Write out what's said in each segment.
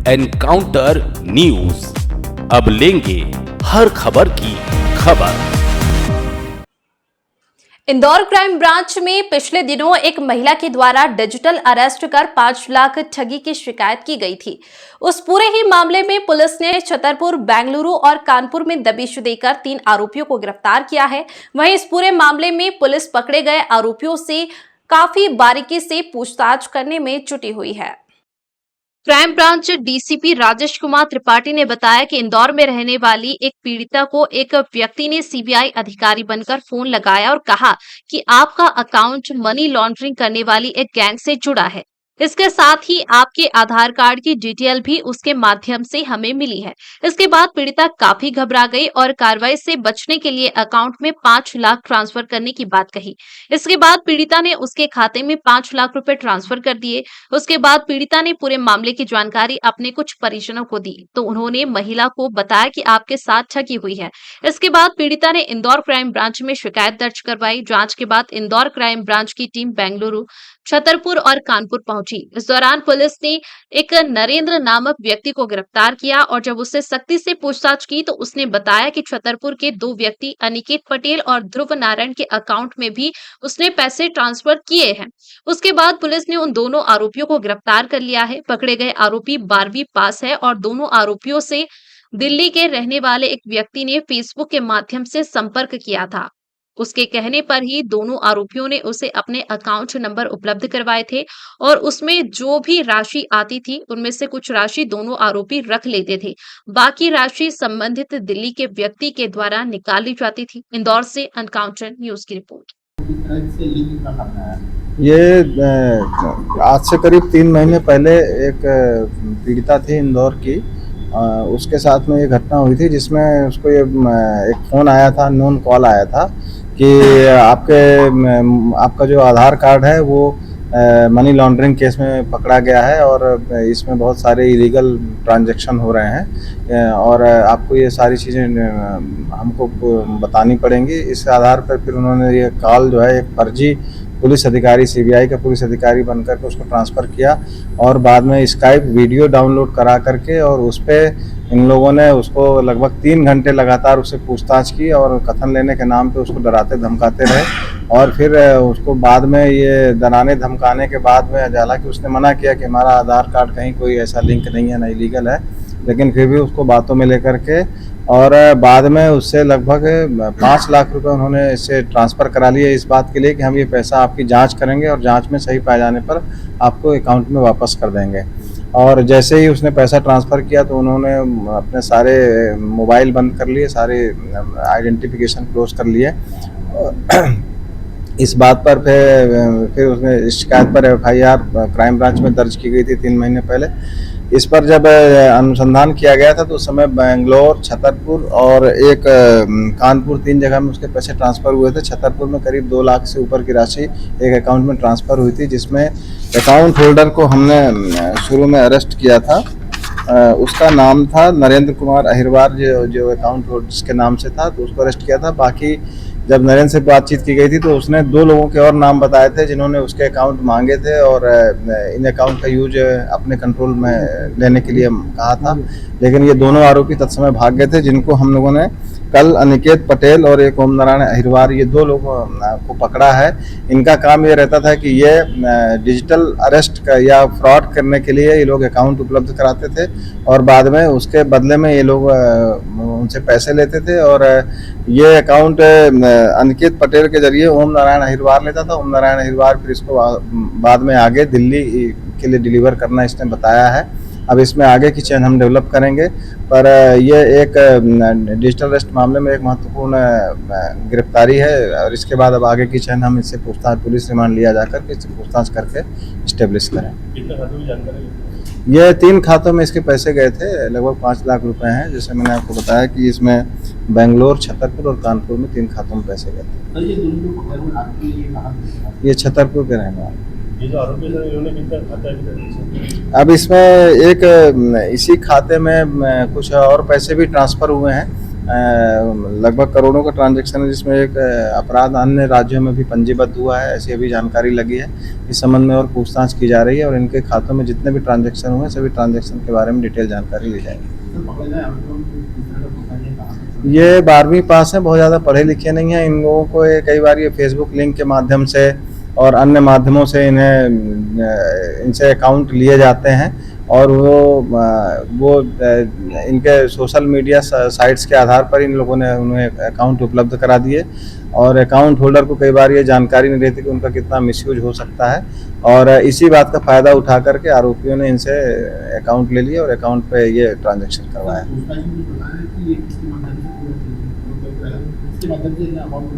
Encounter news, अब लेंगे हर खबर की खबर। इंदौर क्राइम ब्रांच में पिछले दिनों एक महिला के द्वारा डिजिटल अरेस्ट कर 5 लाख ठगी की शिकायत की गई थी। उस पूरे ही मामले में पुलिस ने छतरपुर, बेंगलुरु और कानपुर में दबिश देकर 3 आरोपियों को गिरफ्तार किया है। वहीं इस पूरे मामले में पुलिस पकड़े गए आरोपियों से काफी बारीकी से पूछताछ करने में जुटी हुई है। Crime branch DCP Rajesh Kumar Tripathi ने बताया कि इंदौर में रहने वाली एक पीड़िता को एक व्यक्ति ने सीबीआई अधिकारी बनकर फोन लगाया और कहा कि आपका अकाउंट मनी लॉन्ड्रिंग करने वाली एक गैंग से जुड़ा है। इसके साथ ही आपके आधार कार्ड की डिटेल भी उसके माध्यम से हमें मिली है। इसके बाद पीड़िता काफी घबरा गई और कार्रवाई से बचने के लिए अकाउंट में 5 लाख ट्रांसफर करने की बात कही। इसके बाद पीड़िता ने उसके खाते में 5 लाख रुपए ट्रांसफर कर दिए। उसके बाद पीड़िता ने पूरे मामले की जानकारी अपने कुछ परिजनों को दी, तो उन्होंने महिला को बताया कि आपके साथ ठगी हुई है। इसके बाद पीड़िता ने इंदौर क्राइम ब्रांच में शिकायत दर्ज करवाई। जांच के बाद इंदौर क्राइम ब्रांच की टीम बेंगलुरु, छतरपुर और कानपुर पहुंची। इस दौरान पुलिस ने एक नरेंद्र नामक व्यक्ति को गिरफ्तार किया और जब उससे सख्ती से पूछताछ की तो उसने बताया कि छतरपुर के 2 व्यक्ति अनिकेत पटेल और ध्रुव नारायण के अकाउंट में भी उसने पैसे ट्रांसफर किए हैं। उसके बाद पुलिस ने उन दोनों आरोपियों को गिरफ्तार कर लिया है। पकड़े गए आरोपी 12वीं पास है और दोनों आरोपियों से दिल्ली के रहने वाले एक व्यक्ति ने फेसबुक के माध्यम से संपर्क किया था। उसके कहने पर ही दोनों आरोपियों ने उसे अपने अकाउंट नंबर उपलब्ध करवाए थे और उसमें जो भी राशि आती थी उनमें से कुछ राशि दोनों आरोपी रख लेते थे। बाकी राशि संबंधित दिल्ली के व्यक्ति के द्वारा निकाली जाती थी। इंदौर से एनकाउंटर न्यूज की रिपोर्ट। ये आज से करीब 3 महीने पहले एक पीड़िता थी इंदौर की, उसके साथ में ये घटना हुई थी जिसमें उसको ये एक फ़ोन आया था, अननोन कॉल आया था कि आपका जो आधार कार्ड है वो मनी लॉन्ड्रिंग केस में पकड़ा गया है और इसमें बहुत सारे इलीगल ट्रांजैक्शन हो रहे हैं और आपको ये सारी चीज़ें हमको बतानी पड़ेंगी। इस आधार पर फिर उन्होंने ये कॉल जो है एक फर्जी पुलिस अधिकारी, सीबीआई का पुलिस अधिकारी बनकर के उसको ट्रांसफ़र किया और बाद में स्काइप वीडियो डाउनलोड करा करके और उस पर इन लोगों ने उसको लगभग 3 घंटे लगातार उससे पूछताछ की और कथन लेने के नाम पे उसको डराते धमकाते रहे और फिर उसको बाद में ये डराने धमकाने के बाद में हालांकि उसने मना किया कि हमारा आधार कार्ड कहीं कोई ऐसा लिंक नहीं है, ना इलीगल है, लेकिन फिर भी उसको बातों में लेकर के और बाद में उससे लगभग 5 लाख रुपए उन्होंने इससे ट्रांसफ़र करा लिए इस बात के लिए कि हम ये पैसा आपकी जांच करेंगे और जांच में सही पाए जाने पर आपको अकाउंट में वापस कर देंगे। और जैसे ही उसने पैसा ट्रांसफ़र किया तो उन्होंने अपने सारे मोबाइल बंद कर लिए, सारे आइडेंटिफिकेशन क्लोज कर लिए। इस बात पर फिर उसने शिकायत पर FIR क्राइम ब्रांच में दर्ज की गई थी 3 महीने पहले। इस पर जब अनुसंधान किया गया था तो उस समय बेंगलोर, छतरपुर और एक कानपुर 3 जगह में उसके पैसे ट्रांसफ़र हुए थे। छतरपुर में करीब 2 लाख से ऊपर की राशि एक अकाउंट में ट्रांसफ़र हुई थी, जिसमें अकाउंट होल्डर को हमने शुरू में अरेस्ट किया था। उसका नाम था नरेंद्र कुमार अहिरवार, जो अकाउंट होल्डर जिसके नाम से था, तो उसको अरेस्ट किया था। बाकी जब नरेंद्र से बातचीत की गई थी तो उसने 2 लोगों के और नाम बताए थे जिन्होंने उसके अकाउंट मांगे थे और इन अकाउंट का यूज अपने कंट्रोल में लेने के लिए कहा था, लेकिन ये दोनों आरोपी तत्समय भाग गए थे, जिनको हम लोगों ने कल अनिकेत पटेल और एक ओम नारायण अहिरवार, ये 2 लोगों को पकड़ा है। इनका काम ये रहता था कि ये डिजिटल अरेस्ट का या फ्रॉड करने के लिए ये लोग अकाउंट उपलब्ध कराते थे और बाद में उसके बदले में ये लोग उनसे पैसे लेते थे और ये अकाउंट अनिकेत पटेल के जरिए ओम नारायण अहिरवार लेता था। ओम नारायण अहिरवार फिर इसको बाद में आगे दिल्ली के लिए डिलीवर करना इसने बताया है। अब इसमें आगे की चेन हम डेवलप करेंगे, पर ये एक डिजिटल अरेस्ट मामले में एक महत्वपूर्ण गिरफ्तारी है और इसके बाद अब आगे की चेन हम इससे पूछताछ, पुलिस रिमांड लिया जाकर के इससे पूछताछ करके इस्टेब्लिश करें। ये 3 खातों में इसके पैसे गए थे, लगभग 5 लाख रुपए हैं। जैसे मैंने आपको बताया कि इसमें बेंगलोर, छतरपुर और कानपुर में 3 खातों में पैसे गए थे। ये छतरपुर के रहने वाले। अब इसमें एक इसी खाते में कुछ और पैसे भी ट्रांसफ़र हुए हैं लगभग करोड़ों का ट्रांजैक्शन है, जिसमें एक अपराध अन्य राज्यों में भी पंजीबद्ध हुआ है, ऐसी अभी जानकारी लगी है। इस संबंध में और पूछताछ की जा रही है और इनके खातों में जितने भी ट्रांजैक्शन हुए सभी ट्रांजैक्शन के बारे में डिटेल जानकारी ली जाएगी। ये 12वीं पास है, बहुत ज़्यादा पढ़े लिखे नहीं हैं। इन लोगों को कई बार ये फेसबुक लिंक के माध्यम से और अन्य माध्यमों से इनसे अकाउंट लिए जाते हैं और वो इनके सोशल मीडिया साइट्स के आधार पर इन लोगों ने उन्हें अकाउंट उपलब्ध करा दिए और अकाउंट होल्डर को कई बार ये जानकारी नहीं रहती कि उनका कितना मिसयूज हो सकता है और इसी बात का फ़ायदा उठा करके आरोपियों ने इनसे अकाउंट ले लिया और अकाउंट पे ये ट्रांजैक्शन करवाया।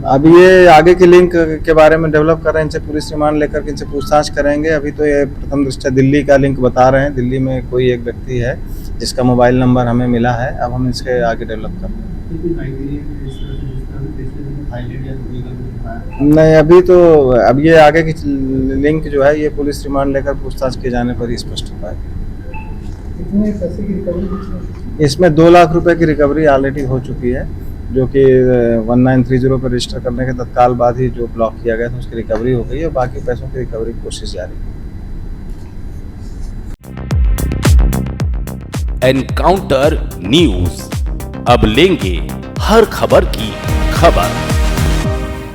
अब ये आगे के लिंक के बारे में डेवलप कर रहे हैं, इनसे पुलिस रिमांड लेकर के इनसे पूछताछ करेंगे। अभी तो ये प्रथम दृष्टया दिल्ली का लिंक बता रहे हैं, दिल्ली में कोई एक व्यक्ति है जिसका मोबाइल नंबर हमें मिला है। अब हम इसके आगे डेवलप कर रहे हैं। नहीं, अभी तो अब ये आगे की लिंक जो है ये पुलिस रिमांड लेकर पूछताछ किए जाने पर ही स्पष्ट हो पाएगी। कितने पैसे की रिकवरी? इसमें 2 लाख रुपए की रिकवरी ऑलरेडी हो चुकी है, जो कि 1930 पर रजिस्टर करने के तत्काल बाद ही जो ब्लॉक किया गया था उसकी रिकवरी हो गई है। बाकी पैसों की रिकवरी की कोशिश जारी है। एनकाउंटर न्यूज, अब लेंगे हर खबर की खबर।